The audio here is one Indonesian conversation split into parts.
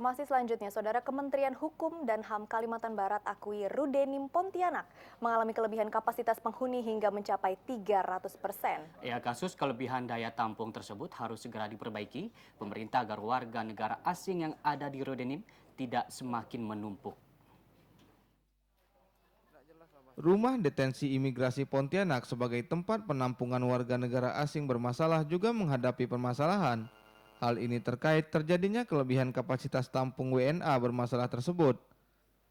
Informasi selanjutnya, Saudara Kementerian Hukum dan HAM Kalimantan Barat akui Rudenim Pontianak mengalami kelebihan kapasitas penghuni hingga mencapai 300%. Ya, kasus kelebihan daya tampung tersebut harus segera diperbaiki pemerintah agar warga negara asing yang ada di Rudenim tidak semakin menumpuk. Rumah detensi imigrasi Pontianak sebagai tempat penampungan warga negara asing bermasalah juga menghadapi permasalahan. Hal ini terkait terjadinya kelebihan kapasitas tampung WNA bermasalah tersebut.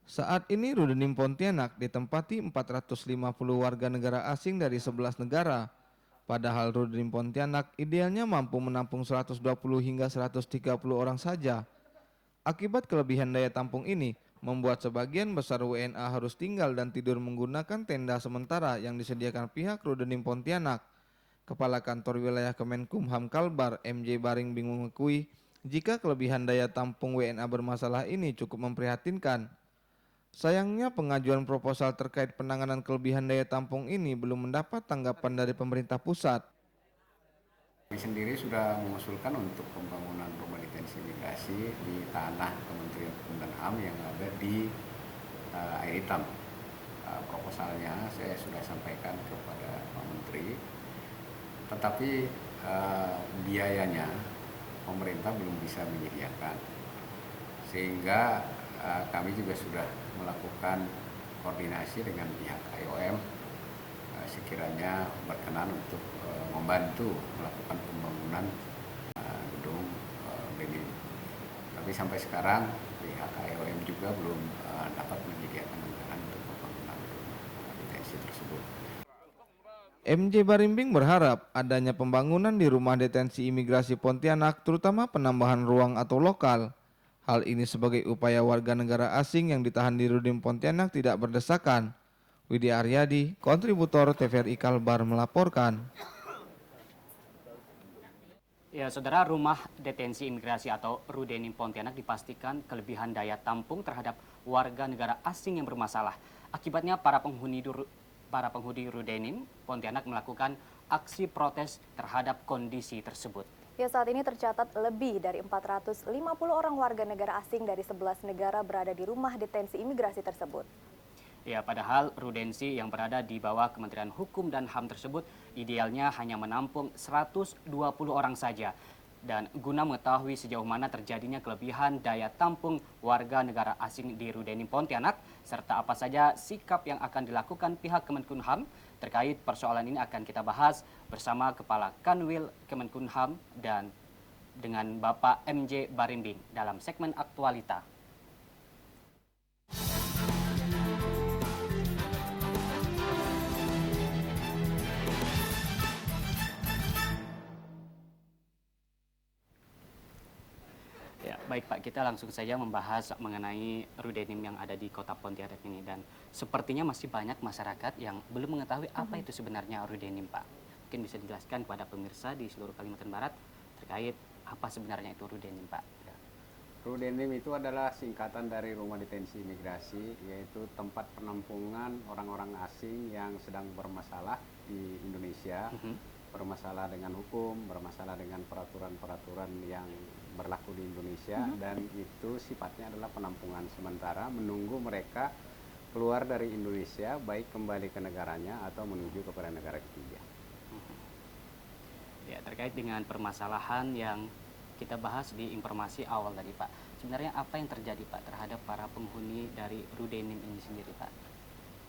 Saat ini Rudenim Pontianak ditempati 450 warga negara asing dari 11 negara. Padahal Rudenim Pontianak idealnya mampu menampung 120 hingga 130 orang saja. Akibat kelebihan daya tampung ini, membuat sebagian besar WNA harus tinggal dan tidur menggunakan tenda sementara yang disediakan pihak Rudenim Pontianak. Kepala Kantor Wilayah Kemenkumham Kalbar, MJ Baringbing mengakui, jika kelebihan daya tampung WNA bermasalah ini cukup memprihatinkan. Sayangnya pengajuan proposal terkait penanganan kelebihan daya tampung ini belum mendapat tanggapan dari pemerintah pusat. Kami sendiri sudah mengusulkan untuk pembangunan rumah detensi imigrasi di tanah Kementerian Hukum dan HAM yang ada di Air Hitam. Proposalnya saya sudah sampaikan kepada Pak Menteri, tetapi biayanya pemerintah belum bisa menyediakan, sehingga kami juga sudah melakukan koordinasi dengan pihak IOM sekiranya berkenan untuk membantu melakukan pembangunan gedung Rudenim. Tapi sampai sekarang pihak IOM juga belum dapat menyediakan anggaran untuk pembangunan detensi tersebut. MJ Barimbing berharap adanya pembangunan di rumah detensi imigrasi Pontianak terutama penambahan ruang atau lokal. Hal ini sebagai upaya warga negara asing yang ditahan di Rudenim Pontianak tidak berdesakan. Widi Aryadi, kontributor TVRI Kalbar melaporkan. Ya, Saudara, rumah detensi imigrasi atau Rudenim Pontianak dipastikan kelebihan daya tampung terhadap warga negara asing yang bermasalah. Akibatnya para penghuni Rudenim Pontianak melakukan aksi protes terhadap kondisi tersebut. Ya, saat ini tercatat lebih dari 450 orang warga negara asing dari 11 negara berada di rumah detensi imigrasi tersebut. Ya, padahal Rudensi yang berada di bawah Kementerian Hukum dan HAM tersebut idealnya hanya menampung 120 orang saja. Dan guna mengetahui sejauh mana terjadinya kelebihan daya tampung warga negara asing di Rudenim Pontianak, serta apa saja sikap yang akan dilakukan pihak Kemenkumham terkait persoalan ini akan kita bahas bersama Kepala Kanwil Kemenkumham dan dengan Bapak MJ Barimbing dalam segmen Aktualita. Ya, baik Pak, kita langsung saja membahas mengenai Rudenim yang ada di Kota Pontianak ini, dan sepertinya masih banyak masyarakat yang belum mengetahui apa itu sebenarnya Rudenim, Pak. Mungkin bisa dijelaskan kepada pemirsa di seluruh Kalimantan Barat terkait apa sebenarnya itu Rudenim, Pak. Rudenim itu adalah singkatan dari rumah detensi imigrasi, yaitu tempat penampungan orang-orang asing yang sedang bermasalah di Indonesia, bermasalah dengan hukum, bermasalah dengan peraturan-peraturan yang berlaku di Indonesia, dan itu sifatnya adalah penampungan sementara menunggu mereka keluar dari Indonesia, baik kembali ke negaranya atau menuju kepada negara ketiga. Ya, terkait dengan permasalahan yang kita bahas di informasi awal tadi, Pak. Sebenarnya apa yang terjadi, Pak, terhadap para penghuni dari Rudenim ini sendiri, Pak?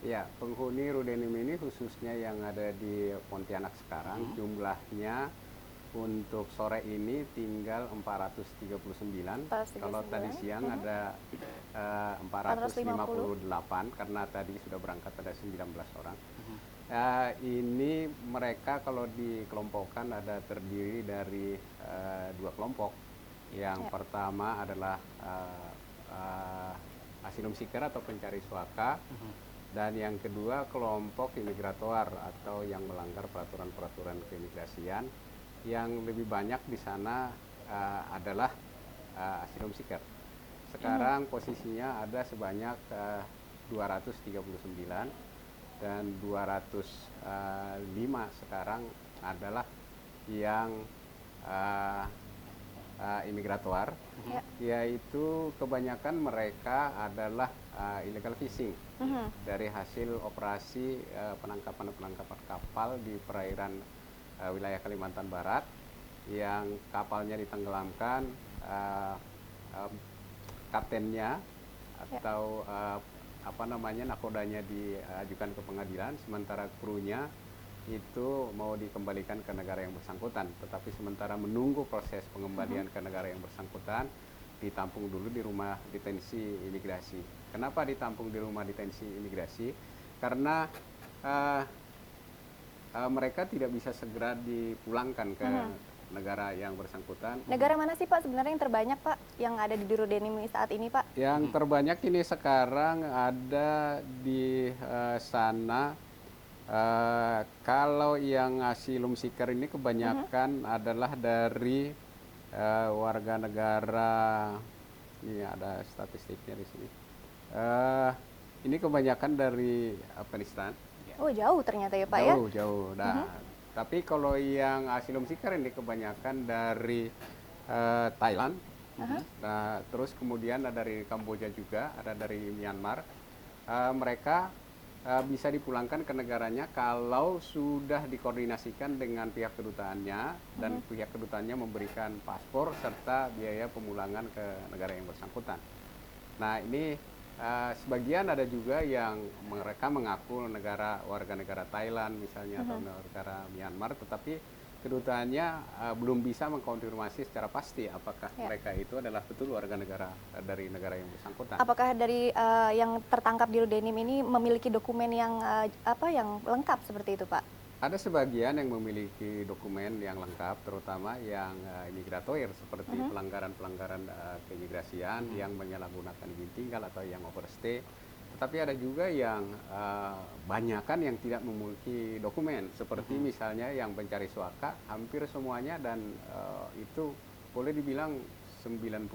Ya, penghuni Rudenim ini khususnya yang ada di Pontianak sekarang, jumlahnya untuk sore ini tinggal 439. Kalau tadi siang ada 458 karena tadi sudah berangkat ada 19 orang. Ini mereka kalau dikelompokkan ada terdiri dari dua kelompok. Yang pertama adalah asylum seeker atau pencari suaka, dan yang kedua kelompok imigrator atau yang melanggar peraturan-peraturan keimigrasian. Yang lebih banyak di sana adalah asylum seeker. Sekarang posisinya ada sebanyak 239 dan 205 sekarang adalah yang imigrator. yaitu kebanyakan mereka adalah illegal fishing dari hasil operasi penangkapan kapal di perairan wilayah Kalimantan Barat yang kapalnya ditenggelamkan, kaptennya atau nakodanya diajukan ke pengadilan, sementara krunya itu mau dikembalikan ke negara yang bersangkutan. Tetapi sementara menunggu proses pengembalian ke negara yang bersangkutan, ditampung dulu di rumah detensi imigrasi. Kenapa ditampung di rumah detensi imigrasi? Karena mereka tidak bisa segera dipulangkan ke negara yang bersangkutan. Negara mana sih Pak sebenarnya yang terbanyak Pak yang ada di Rudenim saat ini Pak? Yang terbanyak ini sekarang ada di sana. Kalau yang asylum seeker ini kebanyakan adalah dari warga negara, ini ada statistiknya di sini. Ini kebanyakan dari Afghanistan. Oh jauh ternyata ya Pak ya? Jauh. Nah, tapi kalau yang asylum seeker ini kebanyakan dari Thailand. Nah, terus kemudian ada dari Kamboja juga, ada dari Myanmar. Mereka bisa dipulangkan ke negaranya kalau sudah dikoordinasikan dengan pihak kedutaannya dan pihak kedutaannya memberikan paspor serta biaya pemulangan ke negara yang bersangkutan. Nah, ini sebagian ada juga yang mereka mengaku warga negara Thailand misalnya atau negara Myanmar, tetapi kedutaannya belum bisa mengkonfirmasi secara pasti apakah mereka itu adalah betul warga negara dari negara yang bersangkutan. Apakah dari yang tertangkap di Rudenim ini memiliki dokumen yang yang lengkap seperti itu Pak? Ada sebagian yang memiliki dokumen yang lengkap, terutama yang imigratoir seperti pelanggaran-pelanggaran keimigrasian yang menyalahgunakan izin tinggal atau yang overstay. Tetapi ada juga yang banyakan yang tidak memiliki dokumen, seperti misalnya yang pencari suaka, hampir semuanya dan itu boleh dibilang 99%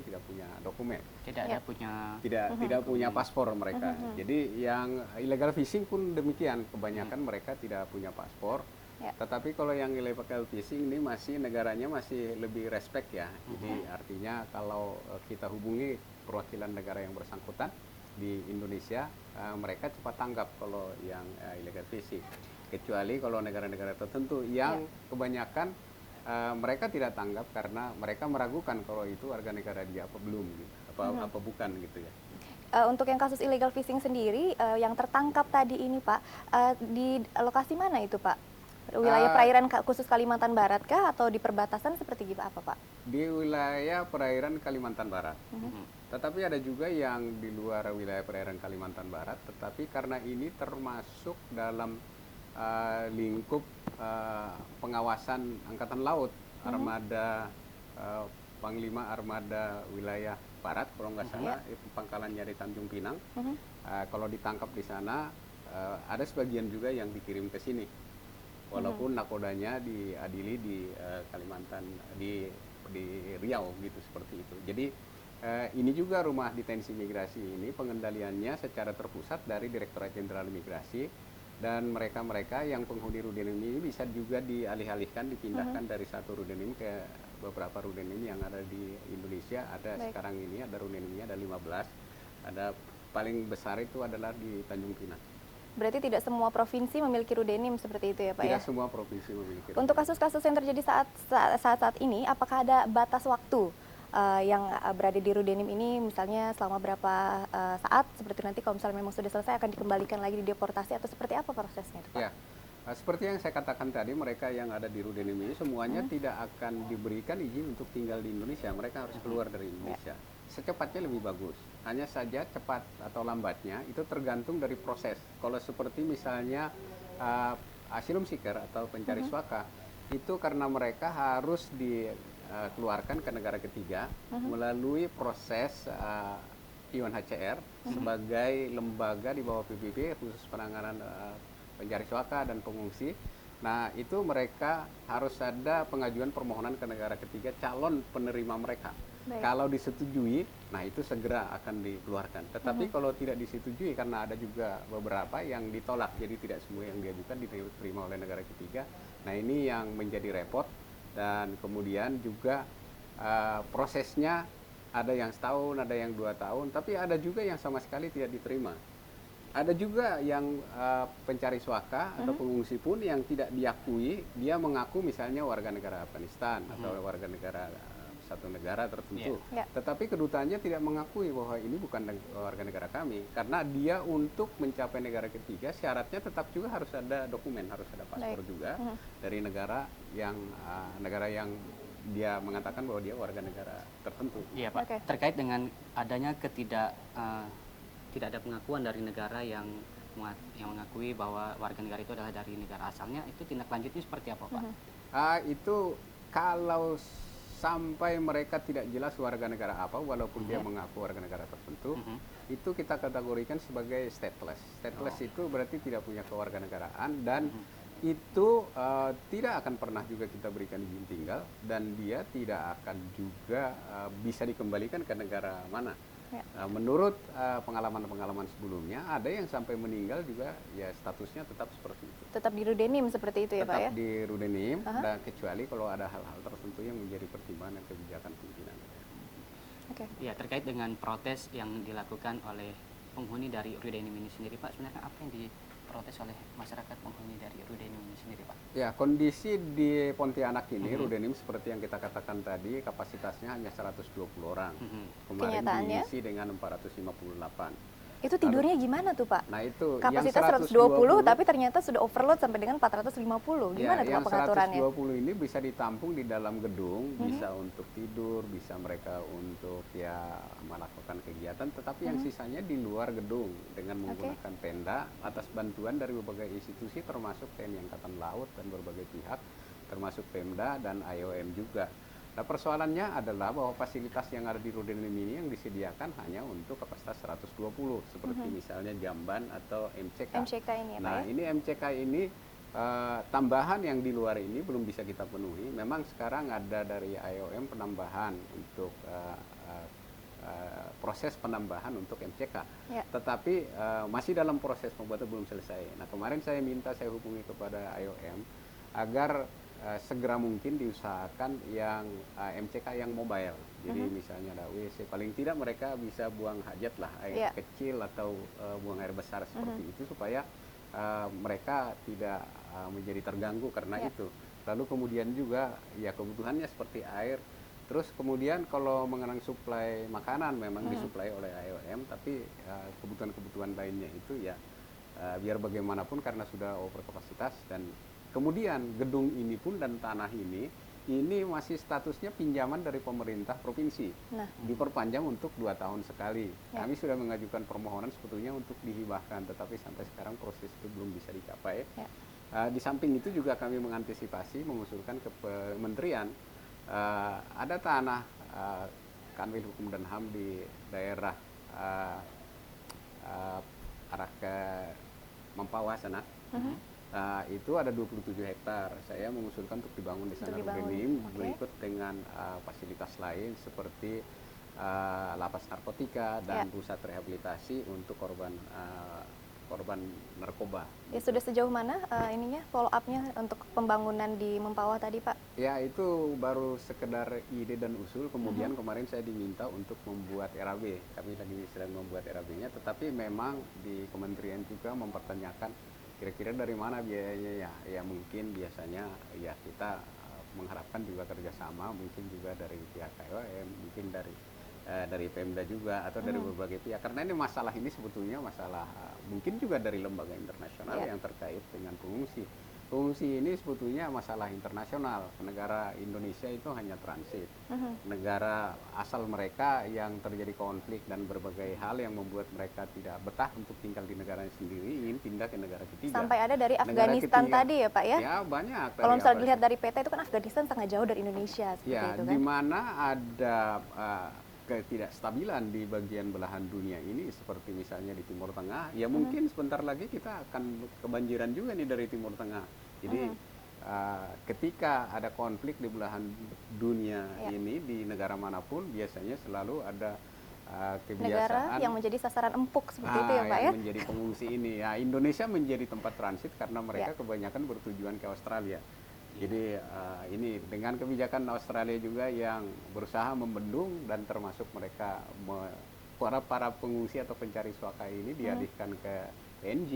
tidak punya dokumen. Tidak punya paspor mereka. Jadi yang illegal fishing pun demikian, kebanyakan mereka tidak punya paspor. Tetapi kalau yang illegal fishing ini negaranya masih lebih respect ya. Jadi artinya kalau kita hubungi perwakilan negara yang bersangkutan di Indonesia, mereka cepat tanggap kalau yang illegal fishing. Kecuali kalau negara-negara tertentu yang kebanyakan mereka tidak tanggap karena mereka meragukan kalau itu warga negara dia apa belum gitu, apa bukan gitu ya. Untuk yang kasus illegal fishing sendiri yang tertangkap tadi ini Pak, di lokasi mana itu Pak? Wilayah perairan khusus Kalimantan Barat kah atau di perbatasan seperti apa Pak? Di wilayah perairan Kalimantan Barat. Tetapi ada juga yang di luar wilayah perairan Kalimantan Barat, tetapi karena ini termasuk dalam lingkup pengawasan Angkatan Laut, armada Panglima Armada Wilayah Barat, kalau nggak salah, pangkalannya di Tanjung Pinang. Kalau ditangkap di sana, ada sebagian juga yang dikirim ke sini, walaupun nakodanya diadili di Kalimantan, di Riau gitu, seperti itu. Jadi ini juga rumah detensi imigrasi ini pengendaliannya secara terpusat dari Direktorat Jenderal Imigrasi. Dan mereka-mereka yang penghuni Rudenim ini bisa juga dialih-alihkan, dipindahkan dari satu Rudenim ke beberapa Rudenim yang ada di Indonesia. Ada sekarang ini, ada Rudenimnya ada 15. Ada paling besar itu adalah di Tanjung Pinang. Berarti tidak semua provinsi memiliki Rudenim seperti itu ya Pak? Tidak semua provinsi memiliki. Untuk kasus-kasus yang terjadi saat ini, apakah ada batas waktu yang berada di Rudenim ini, misalnya selama berapa saat, seperti nanti kalau misalnya memang sudah selesai akan dikembalikan lagi dideportasi atau seperti apa prosesnya itu Pak? Ya, seperti yang saya katakan tadi, mereka yang ada di Rudenim ini semuanya tidak akan diberikan izin untuk tinggal di Indonesia, mereka harus keluar dari Indonesia. Secepatnya lebih bagus, hanya saja cepat atau lambatnya itu tergantung dari proses. Kalau seperti misalnya asylum seeker atau pencari suaka, itu karena mereka harus dikeluarkan ke negara ketiga melalui proses UNHCR sebagai lembaga di bawah PBB khusus penanganan pencari suaka dan pengungsi. Nah, itu mereka harus ada pengajuan permohonan ke negara ketiga calon penerima mereka. Kalau disetujui, nah itu segera akan dikeluarkan. Tetapi kalau tidak disetujui, karena ada juga beberapa yang ditolak, jadi tidak semua yang diajukan diterima oleh negara ketiga. Nah, ini yang menjadi repot, dan kemudian juga prosesnya Ada yang setahun, ada yang 2 tahun, tapi ada juga yang sama sekali tidak diterima. Ada juga yang pencari suaka atau pengungsi pun yang tidak diakui, dia mengaku misalnya warga negara Afghanistan atau warga negara satu negara tertentu. Yeah. Tetapi kedutaannya tidak mengakui bahwa ini bukan warga negara kami, karena dia untuk mencapai negara ketiga syaratnya tetap juga harus ada dokumen, harus ada paspor juga dari negara yang dia mengatakan bahwa dia warga negara tertentu. Iya Pak, Oke. terkait dengan adanya tidak ada pengakuan dari negara yang mengakui bahwa warga negara itu adalah dari negara asalnya, itu tindak lanjutnya seperti apa Pak? Itu kalau sampai mereka tidak jelas warga negara apa, walaupun dia mengaku warga negara tertentu, itu kita kategorikan sebagai stateless. Stateless itu berarti tidak punya kewarganegaraan dan itu tidak akan pernah juga kita berikan izin tinggal dan dia tidak akan juga bisa dikembalikan ke negara mana. Ya. Menurut pengalaman-pengalaman sebelumnya, ada yang sampai meninggal juga ya statusnya tetap seperti itu. Tetap di Rudenim seperti itu ya Pak ya? Tetap di Rudenim, dan kecuali kalau ada hal-hal tertentu yang menjadi pertimbangan kebijakan pimpinan. Oke. Ya, terkait dengan protes yang dilakukan oleh penghuni dari Rudenim ini sendiri Pak, sebenarnya apa yang diprotes oleh masyarakat penghuni dari Rudenim ini sendiri Pak? Ya, Kondisi di Pontianak ini, Rudenim seperti yang kita katakan tadi, kapasitasnya hanya 120 orang. Kemarin Kenyataannya? diisi dengan 458. Itu tidurnya gimana tuh Pak? Nah itu Kapasitas yang 120 tapi ternyata sudah overload sampai dengan 450. Gimana tuh Pak yang pengaturannya? 120 ini bisa ditampung di dalam gedung, bisa untuk tidur, bisa mereka untuk ya melakukan kegiatan, tetapi yang sisanya di luar gedung dengan menggunakan tenda atas bantuan dari berbagai institusi termasuk TNI Angkatan Laut dan berbagai pihak, termasuk Pemda dan IOM juga. Nah, persoalannya adalah bahwa fasilitas yang ada di Rudenim ini yang disediakan hanya untuk kapasitas 120, seperti misalnya jamban atau MCK. MCK ini ya Pak Nah, ya? ini MCK ini tambahan yang di luar ini belum bisa kita penuhi. Memang sekarang ada dari IOM penambahan untuk proses penambahan untuk MCK. Ya. Tetapi masih dalam proses pembuatan, belum selesai. Nah, kemarin saya hubungi kepada IOM agar segera mungkin diusahakan yang MCK yang mobile. Jadi misalnya ada WC, paling tidak mereka bisa buang hajat lah, air kecil atau buang air besar seperti itu supaya mereka tidak menjadi terganggu karena itu. Lalu kemudian juga ya kebutuhannya seperti air. Terus kemudian kalau mengenang suplai makanan memang disuplai oleh IOM, tapi kebutuhan-kebutuhan lainnya itu ya biar bagaimanapun karena sudah overkapasitas. Dan kemudian gedung ini pun dan tanah ini masih statusnya pinjaman dari pemerintah provinsi. Nah. Diperpanjang untuk 2 tahun sekali. Ya. Kami sudah mengajukan permohonan sebetulnya untuk dihibahkan, tetapi sampai sekarang proses itu belum bisa dicapai. Ya. Di samping itu juga kami mengantisipasi, mengusulkan ke kementerian, ada tanah Kanwil Hukum dan HAM di daerah arah ke Mempawah sana. Itu ada 27 hektar. Saya mengusulkan untuk dibangun di sana Rudenim, berikut dengan fasilitas lain seperti lapas narkotika dan pusat rehabilitasi untuk korban narkoba. Ya sudah sejauh mana ininya follow up-nya untuk pembangunan di Mempawah tadi Pak? Ya itu baru sekedar ide dan usul. Kemudian kemarin saya diminta untuk membuat RAB. Kami lagi sedang membuat RAB-nya, tetapi memang di kementerian juga mempertanyakan kira-kira dari mana biayanya ya. Ya mungkin biasanya ya kita mengharapkan juga kerjasama, mungkin juga dari pihak IOM, mungkin dari Pemda juga atau dari berbagai pihak, karena ini masalah ini sebetulnya masalah mungkin juga dari lembaga internasional yang terkait dengan pengungsi. Pengungsi ini sebetulnya masalah internasional. Negara Indonesia itu hanya transit. Negara asal mereka yang terjadi konflik dan berbagai hal yang membuat mereka tidak betah untuk tinggal di negaranya sendiri, ingin pindah ke negara ketiga. Sampai ada dari Negara Afghanistan ketiga. tadi ya Pak ya? Ya banyak. Kalau misalnya dilihat dari peta itu kan Afghanistan sangat jauh dari Indonesia seperti Ya, itu kan? di mana ada ketidakstabilan di bagian belahan dunia ini, seperti misalnya di Timur Tengah, ya mungkin sebentar lagi kita akan kebanjiran juga nih dari Timur Tengah. Jadi ketika ada konflik di belahan dunia ini, di negara manapun biasanya selalu ada kebiasaan negara yang menjadi sasaran empuk seperti itu ya Pak ya? yang menjadi pengungsi ini. Ya, Indonesia menjadi tempat transit karena mereka kebanyakan bertujuan ke Australia. Jadi ini dengan kebijakan Australia juga yang berusaha membendung dan termasuk mereka para pengungsi atau pencari suaka ini dialihkan ke PNG.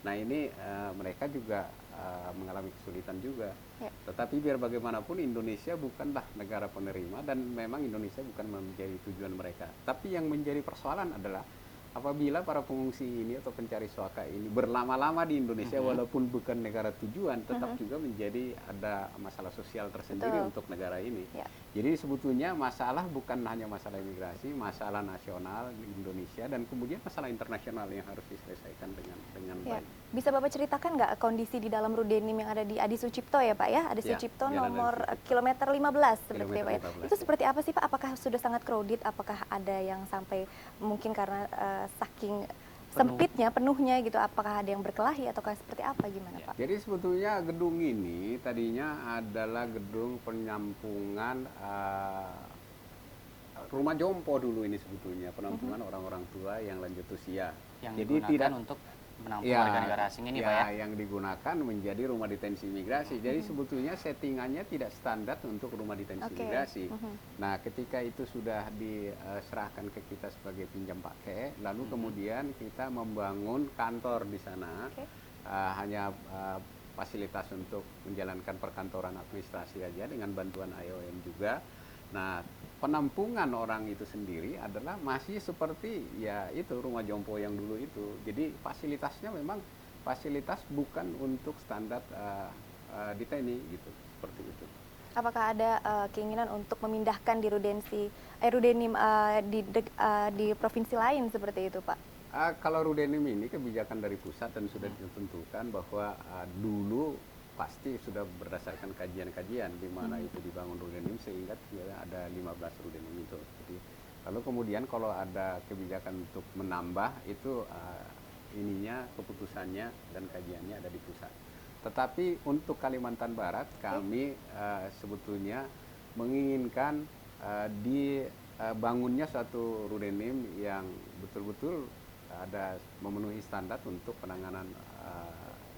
Nah ini mereka juga mengalami kesulitan juga. Ya. Tetapi biar bagaimanapun Indonesia bukanlah negara penerima dan memang Indonesia bukan menjadi tujuan mereka. Tapi yang menjadi persoalan adalah apabila para pengungsi ini atau pencari suaka ini berlama-lama di Indonesia walaupun bukan negara tujuan, tetap juga menjadi ada masalah sosial tersendiri Betul. untuk negara ini. Ya. Jadi sebetulnya masalah bukan hanya masalah imigrasi, masalah nasional di Indonesia dan kemudian masalah internasional yang harus diselesaikan dengan Ya. baik. Bisa Bapak ceritakan nggak kondisi di dalam Rudenim yang ada di Adi Sucipto ya Pak ya? Adi Ya, Sucipto Jalan Adi nomor Sucipto. kilometer 15 seperti Kilometer Pak ya. 15, Itu ya. seperti apa sih Pak? Apakah sudah sangat crowded? Apakah ada yang sampai mungkin karena saking sempitnya, penuhnya gitu? Apakah ada yang berkelahi ataukah seperti apa gimana Pak? Jadi sebetulnya gedung ini tadinya adalah gedung penyampungan rumah jompo dulu ini sebetulnya, penampungan orang-orang tua yang lanjut usia. Yang Jadi digunakan tidak untuk menampung warga negara asing ini Pak ya? yang digunakan menjadi rumah detensi imigrasi. Jadi sebetulnya settingannya tidak standar untuk rumah detensi Oke. imigrasi. Nah, ketika itu sudah diserahkan ke kita sebagai pinjam pakai, lalu kemudian kita membangun kantor di sana. Oke. Hanya fasilitas untuk menjalankan perkantoran administrasi aja dengan bantuan IOM juga. Nah, penampungan orang itu sendiri adalah masih seperti ya itu rumah jompo yang dulu itu. Jadi fasilitasnya memang fasilitas bukan untuk standar detainee gitu, seperti itu. Apakah ada keinginan untuk memindahkan di Rudenim di provinsi lain seperti itu Pak? Kalau Rudenim ini kebijakan dari pusat dan sudah ditentukan bahwa dulu pasti sudah berdasarkan kajian-kajian di mana itu dibangun Rudenim sehingga ada 15 Rudenim itu. Jadi lalu kemudian kalau ada kebijakan untuk menambah itu ininya keputusannya dan kajiannya ada di pusat. Tetapi untuk Kalimantan Barat kami sebetulnya menginginkan dibangunnya suatu Rudenim yang betul-betul ada memenuhi standar untuk penanganan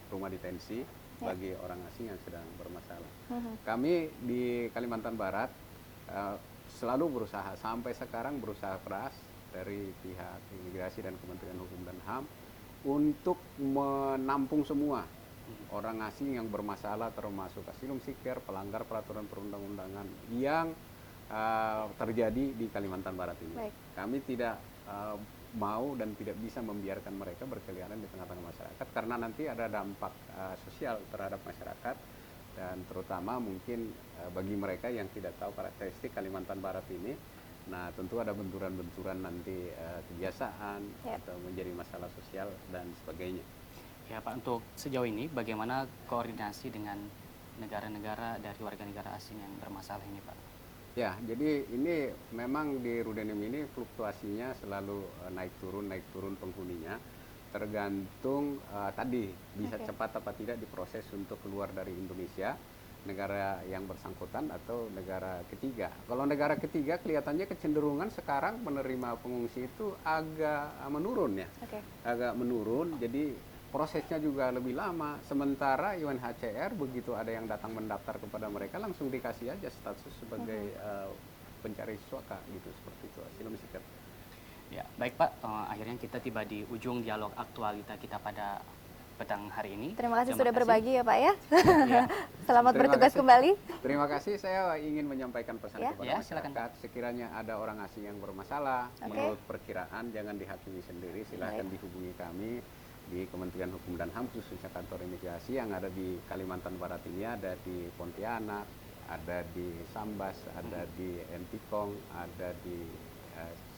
rumah detensi bagi orang asing yang sedang bermasalah. Kami di Kalimantan Barat selalu berusaha, sampai sekarang berusaha keras dari pihak imigrasi dan Kementerian Hukum dan HAM untuk menampung semua orang asing yang bermasalah termasuk asilum seeker, pelanggar peraturan perundang-undangan yang terjadi di Kalimantan Barat ini. Baik. Kami tidak mau dan tidak bisa membiarkan mereka berkeliaran di tengah-tengah masyarakat karena nanti ada dampak sosial terhadap masyarakat dan terutama mungkin bagi mereka yang tidak tahu karakteristik Kalimantan Barat ini. Nah, tentu ada benturan-benturan nanti kebiasaan atau menjadi masalah sosial dan sebagainya. Ya Pak, untuk sejauh ini bagaimana koordinasi dengan negara-negara dari warga negara asing yang bermasalah ini Pak? Ya, jadi ini memang di Rudenim ini fluktuasinya selalu naik turun penghuninya. Tergantung tadi bisa cepat apa tidak diproses untuk keluar dari Indonesia, negara yang bersangkutan atau negara ketiga. Kalau negara ketiga kelihatannya kecenderungan sekarang menerima pengungsi itu agak menurun ya. Oke. Agak menurun, jadi prosesnya juga lebih lama. Sementara UNHCR begitu ada yang datang mendaftar kepada mereka langsung dikasih aja status sebagai pencari suaka gitu, seperti itu, asylum seeker. Ya, baik Pak, akhirnya kita tiba di ujung dialog aktualita kita pada petang hari ini. Terima kasih sudah berbagi ya Pak ya. Ya. Selamat Terima bertugas kasih. kembali. Terima kasih, saya ingin menyampaikan pesan Ya. kepada Ya, silakan. masyarakat. Sekiranya ada orang asing yang bermasalah, Oke. menurut perkiraan jangan dihakimi sendiri, silahkan Baik. dihubungi kami di Kementerian Hukum dan HAM khususnya kantor imigrasi yang ada di Kalimantan Barat ini, ada di Pontianak, ada di Sambas, ada di Entikong, ada di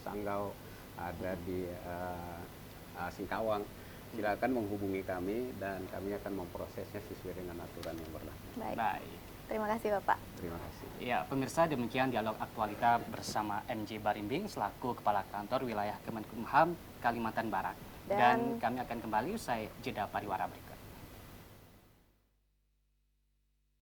Sanggau, ada di Singkawang. Silakan menghubungi kami dan kami akan memprosesnya sesuai dengan aturan yang berlaku. Baik. Baik. Terima kasih Bapak. Terima kasih. Ya, pemirsa, demikian dialog aktualita bersama MJ Barimbing selaku Kepala Kantor Wilayah Kemenkumham Kalimantan Barat. Dan kami akan kembali usai jeda pariwara berikut.